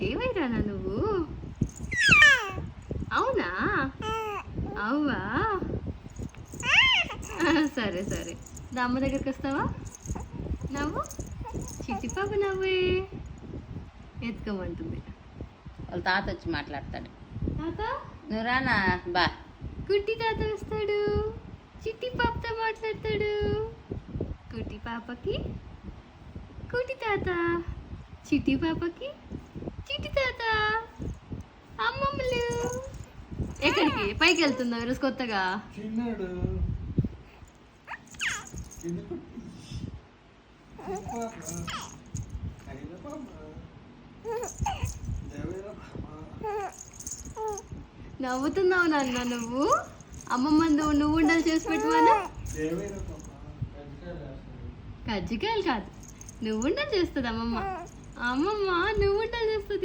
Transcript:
దేవైరానా నువ్వు? అవునా? అవ్వా సరే సరే, అమ్మ దగ్గరికి వస్తావా? నవ్వు, చిట్టి పాప నవ్వే, ఎత్తుకోమంటుంది. వాళ్ళ తాత వచ్చి మాట్లాడతాడు. తాత నువ్వు రానా బా. కుట్టి తాత వస్తాడు, చిట్టి పాపతో మాట్లాడతాడు. కుట్టి పాపకి కుట్టి తాత, చిట్టి పాపకి చిట్టి తాత. అమ్మమ్మలు ఎక్కడికి? పైకి వెళ్తున్నావు ఈరోజు కొత్తగా? నవ్వుతున్నావు నాన్న నువ్వు. అమ్మమ్మ నువ్వు ఉండాలి చేసి పెట్టువానా? కజ్జికాయలు కాదు, నువ్వు ఉండాలి చేస్తుంది అమ్మమ్మ. అమ్మమ్మ నువ్వు ఉండాలి చేస్తుంది.